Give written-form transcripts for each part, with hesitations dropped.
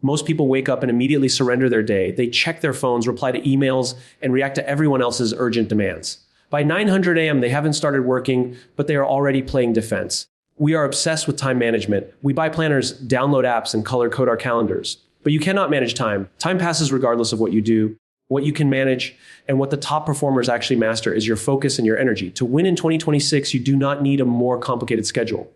Most people wake up and immediately surrender their day. They check their phones, reply to emails, and react to everyone else's urgent demands. By 900 a.m., they haven't started working, but they are already playing defense. We are obsessed with time management. We buy planners, download apps, and color code our calendars. But you cannot manage time. Time passes regardless of what you do. What you can manage and what the top performers actually master is your focus and your energy. To win in 2026, you do not need a more complicated schedule.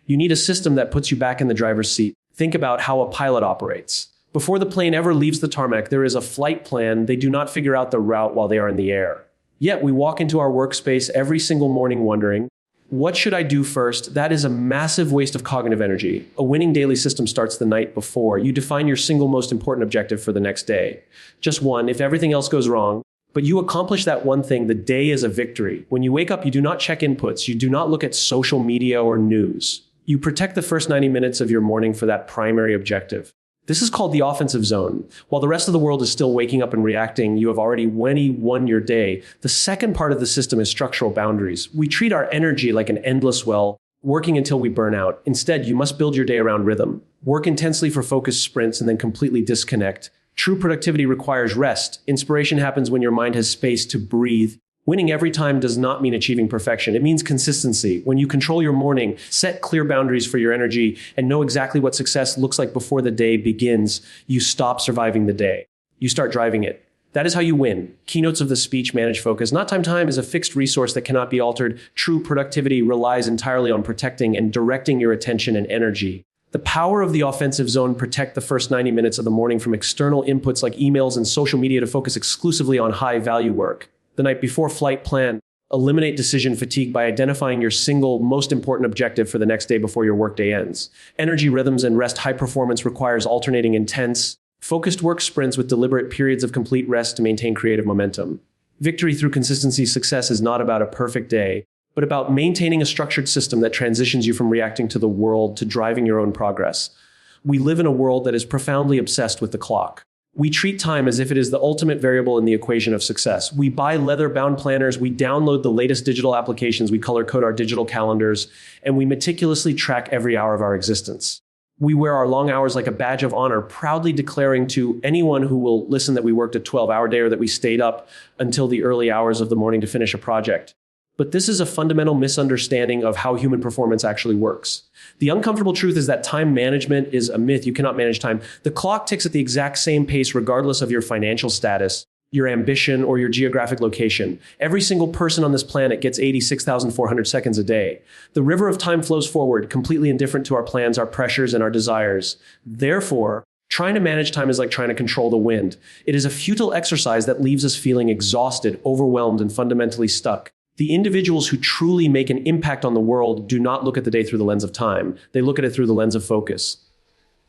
You need a system that puts you back in the driver's seat. Think about how a pilot operates. Before the plane ever leaves the tarmac, there is a flight plan. They do not figure out the route while they are in the air. Yet we walk into our workspace every single morning wondering, what should I do first? That is a massive waste of cognitive energy. A winning daily system starts the night before. You define your single most important objective for the next day. Just one, if everything else goes wrong, but you accomplish that one thing, the day is a victory. When you wake up, you do not check inputs. You do not look at social media or news. You protect the first 90 minutes of your morning for that primary objective. This is called the offensive zone. While the rest of the world is still waking up and reacting, you have already won your day. The second part of the system is structural boundaries. We treat our energy like an endless well, working until we burn out. Instead, you must build your day around rhythm. Work intensely for focused sprints and then completely disconnect. True productivity requires rest. Inspiration happens when your mind has space to breathe. Winning every time does not mean achieving perfection. It means consistency. When you control your morning, set clear boundaries for your energy, and know exactly what success looks like before the day begins, you stop surviving the day. You start driving it. That is how you win. Keynotes of the speech manage focus. Not time. Time is a fixed resource that cannot be altered. True productivity relies entirely on protecting and directing your attention and energy. The power of the offensive zone: protect the first 90 minutes of the morning from external inputs like emails and social media to focus exclusively on high-value work. The night before flight plan: eliminate decision fatigue by identifying your single most important objective for the next day before your workday ends. Energy rhythms and rest: high performance requires alternating intense, focused work sprints with deliberate periods of complete rest to maintain creative momentum. Victory through consistency. Success is not about a perfect day, but about maintaining a structured system that transitions you from reacting to the world to driving your own progress. We live in a world that is profoundly obsessed with the clock. We treat time as if it is the ultimate variable in the equation of success. We buy leather-bound planners, we download the latest digital applications, we color code our digital calendars, and we meticulously track every hour of our existence. We wear our long hours like a badge of honor, proudly declaring to anyone who will listen that we worked a 12-hour day or that we stayed up until the early hours of the morning to finish a project. But this is a fundamental misunderstanding of how human performance actually works. The uncomfortable truth is that time management is a myth. You cannot manage time. The clock ticks at the exact same pace regardless of your financial status, your ambition, or your geographic location. Every single person on this planet gets 86,400 seconds a day. The river of time flows forward, completely indifferent to our plans, our pressures, and our desires. Therefore, trying to manage time is like trying to control the wind. It is a futile exercise that leaves us feeling exhausted, overwhelmed, and fundamentally stuck. The individuals who truly make an impact on the world do not look at the day through the lens of time. They look at it through the lens of focus.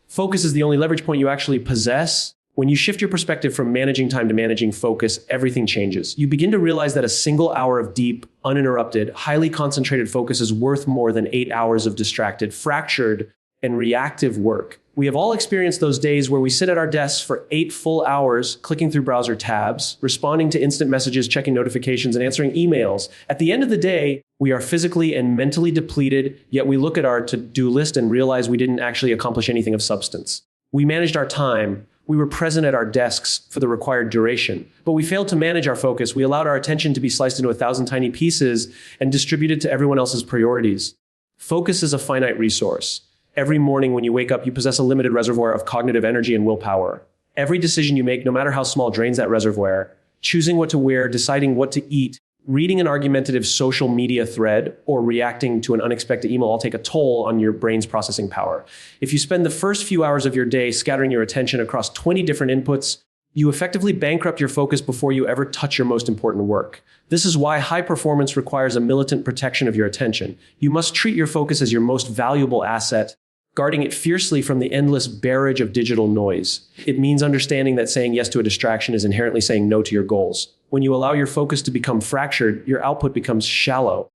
Focus is the only leverage point you actually possess. When you shift your perspective from managing time to managing focus, everything changes. You begin to realize that a single hour of deep, uninterrupted, highly concentrated focus is worth more than 8 hours of distracted, fractured, and reactive work. We have all experienced those days where we sit at our desks for 8 full hours, clicking through browser tabs, responding to instant messages, checking notifications, and answering emails. At the end of the day, we are physically and mentally depleted, yet we look at our to-do list and realize we didn't actually accomplish anything of substance. We managed our time. We were present at our desks for the required duration, but we failed to manage our focus. We allowed our attention to be sliced into 1,000 tiny pieces and distributed to everyone else's priorities. Focus is a finite resource. Every morning when you wake up, you possess a limited reservoir of cognitive energy and willpower. Every decision you make, no matter how small, drains that reservoir. Choosing what to wear, deciding what to eat, reading an argumentative social media thread, or reacting to an unexpected email all take a toll on your brain's processing power. If you spend the first few hours of your day scattering your attention across 20 different inputs, you effectively bankrupt your focus before you ever touch your most important work. This is why high performance requires a militant protection of your attention. You must treat your focus as your most valuable asset, guarding it fiercely from the endless barrage of digital noise. It means understanding that saying yes to a distraction is inherently saying no to your goals. When you allow your focus to become fractured, your output becomes shallow.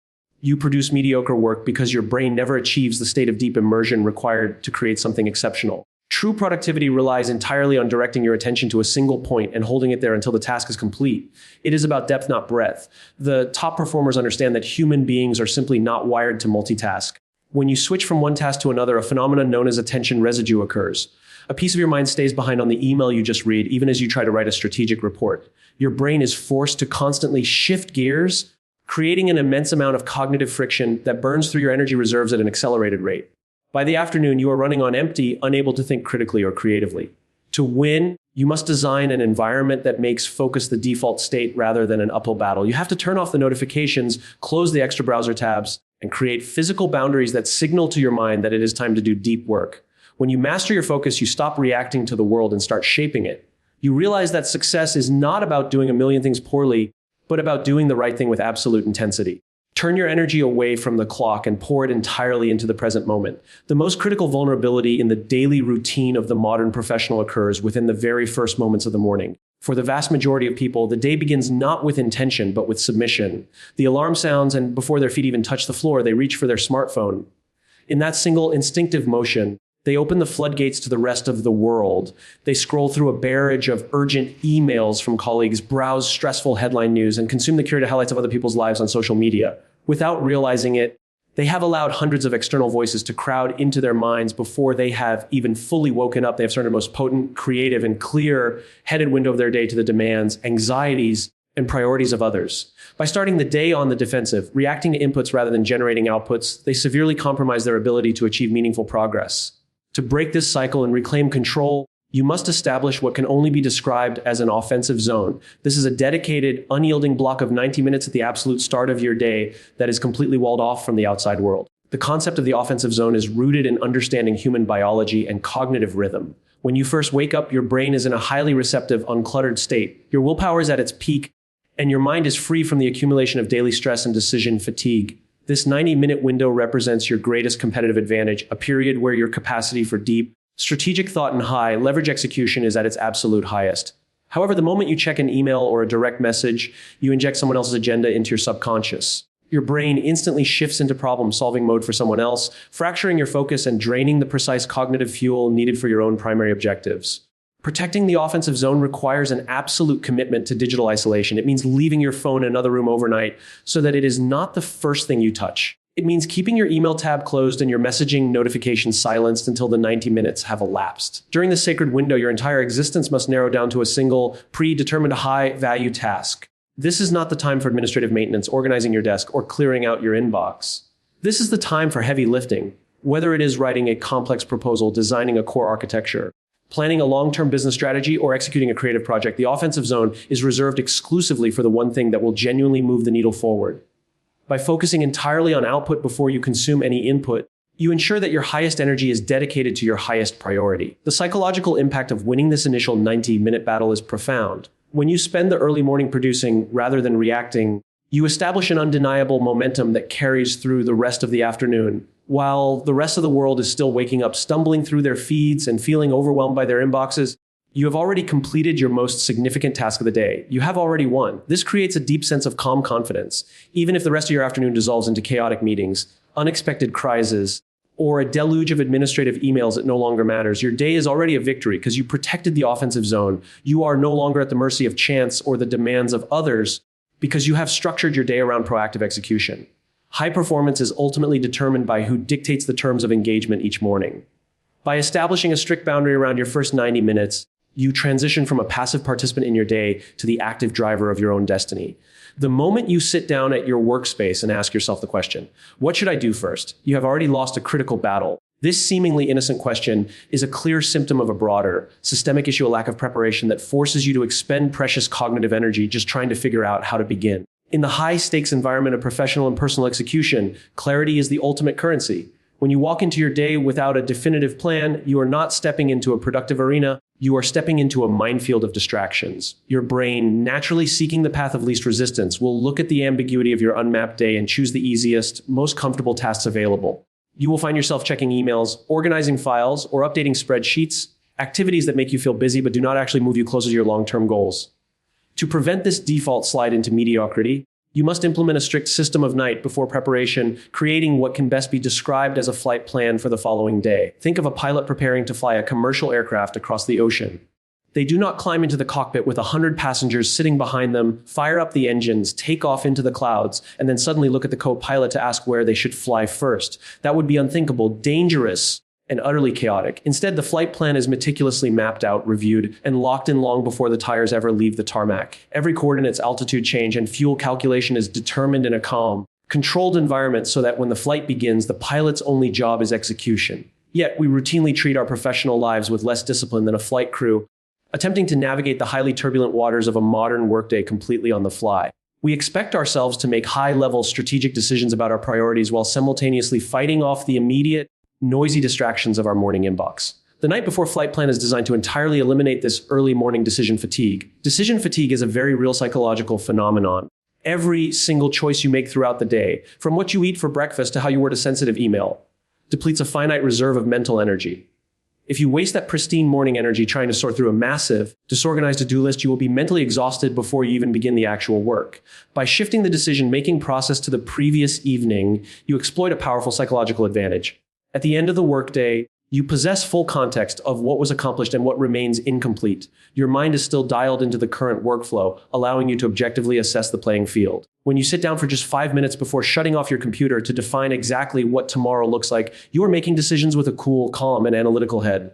You produce mediocre work because your brain never achieves the state of deep immersion required to create something exceptional. True productivity relies entirely on directing your attention to a single point and holding it there until the task is complete. It is about depth, not breadth. The top performers understand that human beings are simply not wired to multitask. When you switch from one task to another, a phenomenon known as attention residue occurs. A piece of your mind stays behind on the email you just read, even as you try to write a strategic report. Your brain is forced to constantly shift gears, creating an immense amount of cognitive friction that burns through your energy reserves at an accelerated rate. By the afternoon, you are running on empty, unable to think critically or creatively. To win, you must design an environment that makes focus the default state rather than an uphill battle. You have to turn off the notifications, close the extra browser tabs, and create physical boundaries that signal to your mind that it is time to do deep work. When you master your focus, you stop reacting to the world and start shaping it. You realize that success is not about doing a million things poorly, but about doing the right thing with absolute intensity. Turn your energy away from the clock and pour it entirely into the present moment. The most critical vulnerability in the daily routine of the modern professional occurs within the very first moments of the morning. For the vast majority of people, the day begins not with intention, but with submission. The alarm sounds, and before their feet even touch the floor, they reach for their smartphone. In that single instinctive motion, they open the floodgates to the rest of the world. They scroll through a barrage of urgent emails from colleagues, browse stressful headline news, and consume the curated highlights of other people's lives on social media. Without realizing it, they have allowed hundreds of external voices to crowd into their minds before they have even fully woken up. They have surrendered the most potent, creative, and clear-headed window of their day to the demands, anxieties, and priorities of others. By starting the day on the defensive, reacting to inputs rather than generating outputs, they severely compromise their ability to achieve meaningful progress. To break this cycle and reclaim control, you must establish what can only be described as an offensive zone. This is a dedicated, unyielding block of 90 minutes at the absolute start of your day that is completely walled off from the outside world. The concept of the offensive zone is rooted in understanding human biology and cognitive rhythm. When you first wake up, your brain is in a highly receptive, uncluttered state. Your willpower is at its peak, and your mind is free from the accumulation of daily stress and decision fatigue. This 90-minute window represents your greatest competitive advantage, a period where your capacity for deep, strategic thought and high leverage execution is at its absolute highest. However, the moment you check an email or a direct message, you inject someone else's agenda into your subconscious. Your brain instantly shifts into problem-solving mode for someone else, fracturing your focus and draining the precise cognitive fuel needed for your own primary objectives. Protecting the offensive zone requires an absolute commitment to digital isolation. It means leaving your phone in another room overnight so that it is not the first thing you touch. It means keeping your email tab closed and your messaging notifications silenced until the 90 minutes have elapsed. During this sacred window, your entire existence must narrow down to a single, predetermined high-value task. This is not the time for administrative maintenance, organizing your desk, or clearing out your inbox. This is the time for heavy lifting, whether it is writing a complex proposal, designing a core architecture, planning a long-term business strategy, or executing a creative project. The offensive zone is reserved exclusively for the one thing that will genuinely move the needle forward. By focusing entirely on output before you consume any input, you ensure that your highest energy is dedicated to your highest priority. The psychological impact of winning this initial 90-minute battle is profound. When you spend the early morning producing rather than reacting, you establish an undeniable momentum that carries through the rest of the afternoon. While the rest of the world is still waking up, stumbling through their feeds and feeling overwhelmed by their inboxes, you have already completed your most significant task of the day. You have already won. This creates a deep sense of calm confidence. Even if the rest of your afternoon dissolves into chaotic meetings, unexpected crises, or a deluge of administrative emails that no longer matters, your day is already a victory because you protected the offensive zone. You are no longer at the mercy of chance or the demands of others because you have structured your day around proactive execution. High performance is ultimately determined by who dictates the terms of engagement each morning. By establishing a strict boundary around your first 90 minutes, you transition from a passive participant in your day to the active driver of your own destiny. The moment you sit down at your workspace and ask yourself the question, what should I do first? You have already lost a critical battle. This seemingly innocent question is a clear symptom of a broader, systemic issue, a lack of preparation that forces you to expend precious cognitive energy just trying to figure out how to begin. In the high-stakes environment of professional and personal execution, clarity is the ultimate currency. When you walk into your day without a definitive plan, you are not stepping into a productive arena, you are stepping into a minefield of distractions. Your brain, naturally seeking the path of least resistance, will look at the ambiguity of your unmapped day and choose the easiest, most comfortable tasks available. You will find yourself checking emails, organizing files, or updating spreadsheets, activities that make you feel busy but do not actually move you closer to your long-term goals. To prevent this default slide into mediocrity, you must implement a strict system of night before preparation, creating what can best be described as a flight plan for the following day. Think of a pilot preparing to fly a commercial aircraft across the ocean. They do not climb into the cockpit with 100 passengers sitting behind them, fire up the engines, take off into the clouds, and then suddenly look at the co-pilot to ask where they should fly first. That would be unthinkable, dangerous, and utterly chaotic. Instead, the flight plan is meticulously mapped out, reviewed, and locked in long before the tires ever leave the tarmac. Every coordinate's altitude change and fuel calculation is determined in a calm, controlled environment so that when the flight begins, the pilot's only job is execution. Yet, we routinely treat our professional lives with less discipline than a flight crew, attempting to navigate the highly turbulent waters of a modern workday completely on the fly. We expect ourselves to make high-level strategic decisions about our priorities while simultaneously fighting off the immediate, noisy distractions of our morning inbox. The night before flight plan is designed to entirely eliminate this early morning decision fatigue. Decision fatigue is a very real psychological phenomenon. Every single choice you make throughout the day, from what you eat for breakfast to how you word a sensitive email, depletes a finite reserve of mental energy. If you waste that pristine morning energy trying to sort through a massive, disorganized to-do list, you will be mentally exhausted before you even begin the actual work. By shifting the decision-making process to the previous evening, you exploit a powerful psychological advantage. At the end of the workday, you possess full context of what was accomplished and what remains incomplete. Your mind is still dialed into the current workflow, allowing you to objectively assess the playing field. When you sit down for just 5 minutes before shutting off your computer to define exactly what tomorrow looks like, you are making decisions with a cool, calm, and analytical head.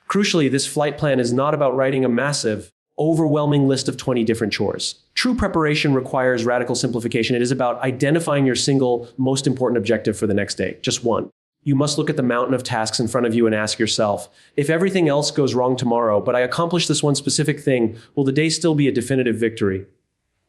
Crucially, this flight plan is not about writing a massive, overwhelming list of 20 different chores. True preparation requires radical simplification. It is about identifying your single, most important objective for the next day, just one. You must look at the mountain of tasks in front of you and ask yourself, if everything else goes wrong tomorrow, but I accomplish this one specific thing, will the day still be a definitive victory?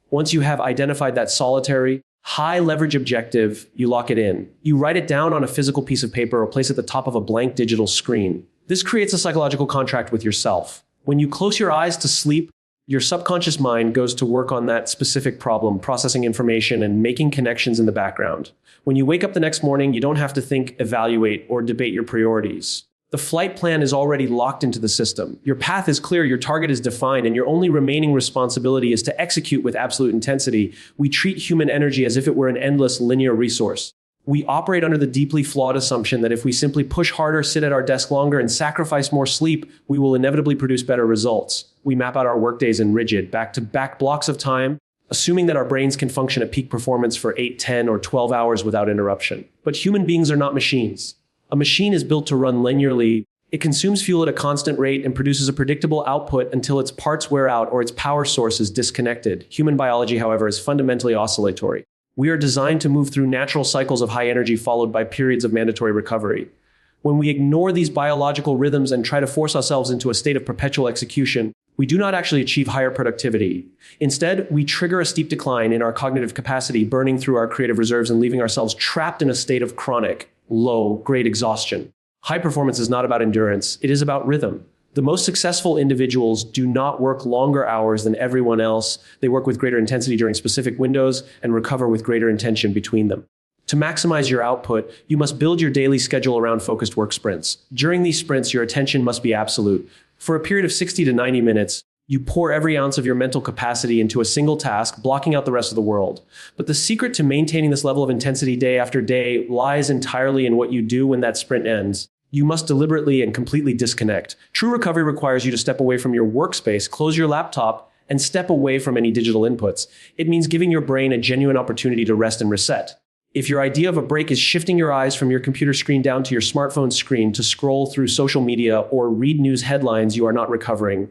Once you have identified that solitary, high-leverage objective, you lock it in. You write it down on a physical piece of paper or place it at the top of a blank digital screen. This creates a psychological contract with yourself. When you close your eyes to sleep, your subconscious mind goes to work on that specific problem, processing information and making connections in the background. When you wake up the next morning, you don't have to think, evaluate, or debate your priorities. The flight plan is already locked into the system. Your path is clear, your target is defined, and your only remaining responsibility is to execute with absolute intensity. We treat human energy as if it were an endless linear resource. We operate under the deeply flawed assumption that if we simply push harder, sit at our desk longer, and sacrifice more sleep, we will inevitably produce better results. We map out our workdays in rigid, back-to-back blocks of time, assuming that our brains can function at peak performance for 8, 10, or 12 hours without interruption. But human beings are not machines. A machine is built to run linearly. It consumes fuel at a constant rate and produces a predictable output until its parts wear out or its power source is disconnected. Human biology, however, is fundamentally oscillatory. We are designed to move through natural cycles of high energy followed by periods of mandatory recovery. When we ignore these biological rhythms and try to force ourselves into a state of perpetual execution, we do not actually achieve higher productivity. Instead, we trigger a steep decline in our cognitive capacity, burning through our creative reserves and leaving ourselves trapped in a state of chronic, low-grade exhaustion. High performance is not about endurance, it is about rhythm. The most successful individuals do not work longer hours than everyone else. They work with greater intensity during specific windows and recover with greater intention between them. To maximize your output, you must build your daily schedule around focused work sprints. During these sprints, your attention must be absolute. For a period of 60 to 90 minutes, you pour every ounce of your mental capacity into a single task, blocking out the rest of the world. But the secret to maintaining this level of intensity day after day lies entirely in what you do when that sprint ends. You must deliberately and completely disconnect. True recovery requires you to step away from your workspace, close your laptop, and step away from any digital inputs. It means giving your brain a genuine opportunity to rest and reset. If your idea of a break is shifting your eyes from your computer screen down to your smartphone screen to scroll through social media or read news headlines, you are not recovering.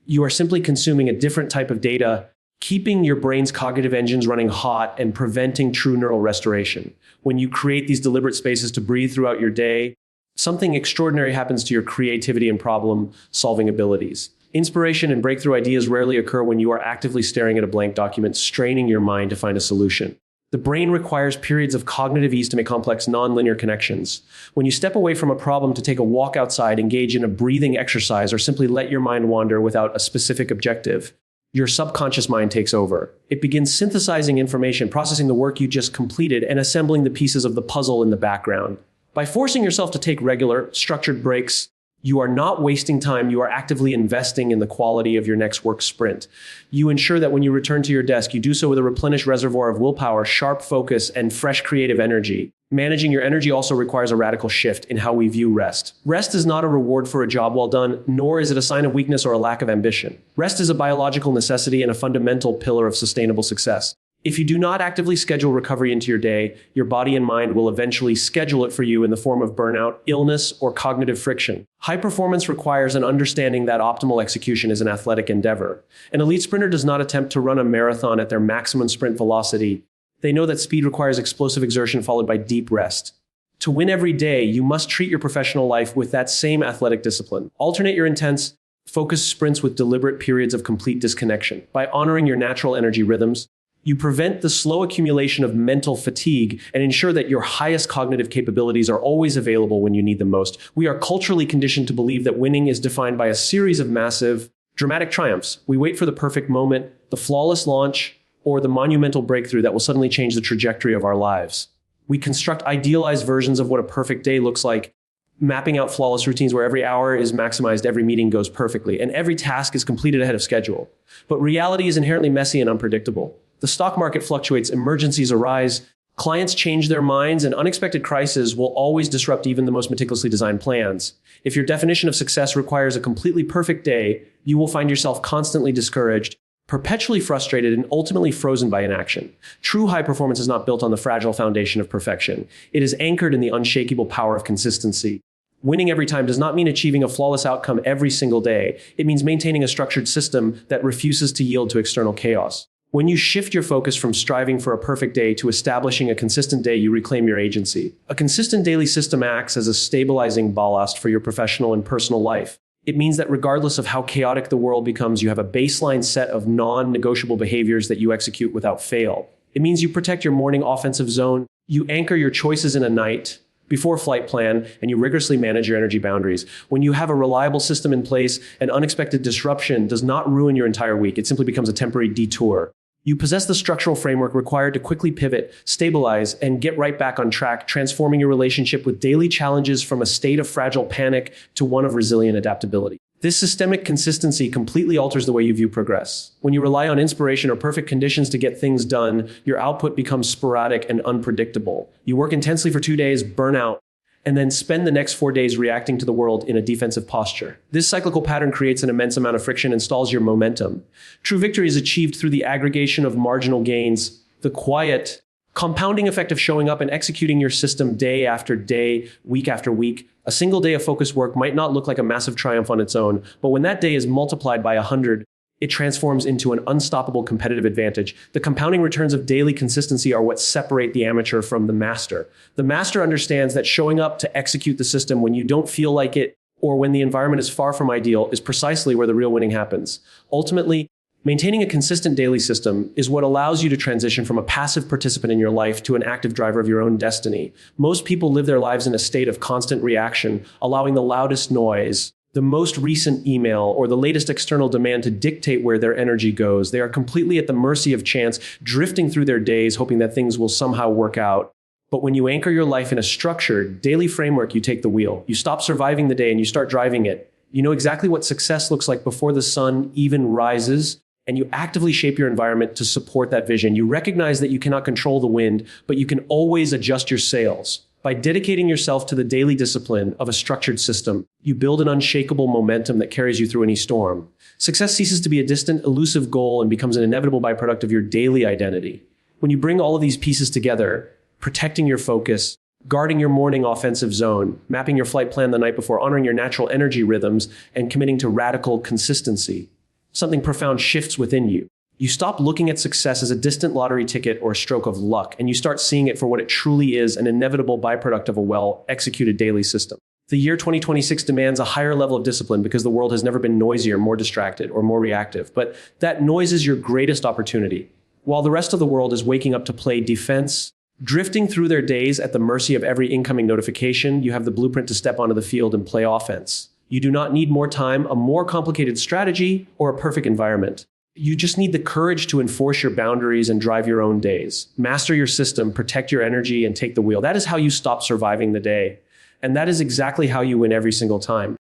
You are simply consuming a different type of data, keeping your brain's cognitive engines running hot and preventing true neural restoration. When you create these deliberate spaces to breathe throughout your day, something extraordinary happens to your creativity and problem-solving abilities. Inspiration and breakthrough ideas rarely occur when you are actively staring at a blank document, straining your mind to find a solution. The brain requires periods of cognitive ease to make complex nonlinear connections. When you step away from a problem to take a walk outside, engage in a breathing exercise, or simply let your mind wander without a specific objective, your subconscious mind takes over. It begins synthesizing information, processing the work you just completed, and assembling the pieces of the puzzle in the background. By forcing yourself to take regular, structured breaks, you are not wasting time, you are actively investing in the quality of your next work sprint. You ensure that when you return to your desk, you do so with a replenished reservoir of willpower, sharp focus, and fresh creative energy. Managing your energy also requires a radical shift in how we view rest. Rest is not a reward for a job well done, nor is it a sign of weakness or a lack of ambition. Rest is a biological necessity and a fundamental pillar of sustainable success. If you do not actively schedule recovery into your day, your body and mind will eventually schedule it for you in the form of burnout, illness, or cognitive friction. High performance requires an understanding that optimal execution is an athletic endeavor. An elite sprinter does not attempt to run a marathon at their maximum sprint velocity. They know that speed requires explosive exertion followed by deep rest. To win every day, you must treat your professional life with that same athletic discipline. Alternate your intense, focused sprints with deliberate periods of complete disconnection. By honoring your natural energy rhythms, you prevent the slow accumulation of mental fatigue and ensure that your highest cognitive capabilities are always available when you need them most. We are culturally conditioned to believe that winning is defined by a series of massive, dramatic triumphs. We wait for the perfect moment, the flawless launch, or the monumental breakthrough that will suddenly change the trajectory of our lives. We construct idealized versions of what a perfect day looks like, mapping out flawless routines where every hour is maximized, every meeting goes perfectly, and every task is completed ahead of schedule. But reality is inherently messy and unpredictable. The stock market fluctuates, emergencies arise, clients change their minds, and unexpected crises will always disrupt even the most meticulously designed plans. If your definition of success requires a completely perfect day, you will find yourself constantly discouraged, perpetually frustrated, and ultimately frozen by inaction. True high performance is not built on the fragile foundation of perfection. It is anchored in the unshakable power of consistency. Winning every time does not mean achieving a flawless outcome every single day. It means maintaining a structured system that refuses to yield to external chaos. When you shift your focus from striving for a perfect day to establishing a consistent day, you reclaim your agency. A consistent daily system acts as a stabilizing ballast for your professional and personal life. It means that regardless of how chaotic the world becomes, you have a baseline set of non-negotiable behaviors that you execute without fail. It means you protect your morning offensive zone, you anchor your choices in a night before flight plan, and you rigorously manage your energy boundaries. When you have a reliable system in place, an unexpected disruption does not ruin your entire week. It simply becomes a temporary detour. You possess the structural framework required to quickly pivot, stabilize, and get right back on track, transforming your relationship with daily challenges from a state of fragile panic to one of resilient adaptability. This systemic consistency completely alters the way you view progress. When you rely on inspiration or perfect conditions to get things done, your output becomes sporadic and unpredictable. You work intensely for 2 days, burn out, and then spend the next 4 days reacting to the world in a defensive posture. This cyclical pattern creates an immense amount of friction and stalls your momentum. True victory is achieved through the aggregation of marginal gains, the quiet, compounding effect of showing up and executing your system day after day, week after week. A single day of focused work might not look like a massive triumph on its own, but when that day is multiplied by 100, it transforms into an unstoppable competitive advantage. The compounding returns of daily consistency are what separate the amateur from the master. The master understands that showing up to execute the system when you don't feel like it or when the environment is far from ideal is precisely where the real winning happens. Ultimately, maintaining a consistent daily system is what allows you to transition from a passive participant in your life to an active driver of your own destiny. Most people live their lives in a state of constant reaction, allowing the loudest noise, the most recent email, or the latest external demand to dictate where their energy goes. They are completely at the mercy of chance, drifting through their days, hoping that things will somehow work out. But when you anchor your life in a structured, daily framework, you take the wheel. You stop surviving the day and you start driving it. You know exactly what success looks like before the sun even rises, and you actively shape your environment to support that vision. You recognize that you cannot control the wind, but you can always adjust your sails. By dedicating yourself to the daily discipline of a structured system, you build an unshakable momentum that carries you through any storm. Success ceases to be a distant, elusive goal and becomes an inevitable byproduct of your daily identity. When you bring all of these pieces together, protecting your focus, guarding your morning offensive zone, mapping your flight plan the night before, honoring your natural energy rhythms, and committing to radical consistency, something profound shifts within you. You stop looking at success as a distant lottery ticket or a stroke of luck, and you start seeing it for what it truly is, an inevitable byproduct of a well-executed daily system. The year 2026 demands a higher level of discipline because the world has never been noisier, more distracted, or more reactive. But that noise is your greatest opportunity. While the rest of the world is waking up to play defense, drifting through their days at the mercy of every incoming notification, you have the blueprint to step onto the field and play offense. You do not need more time, a more complicated strategy, or a perfect environment. You just need the courage to enforce your boundaries and drive your own days. Master your system, protect your energy, and take the wheel. That is how you stop surviving the day. And that is exactly how you win every single time.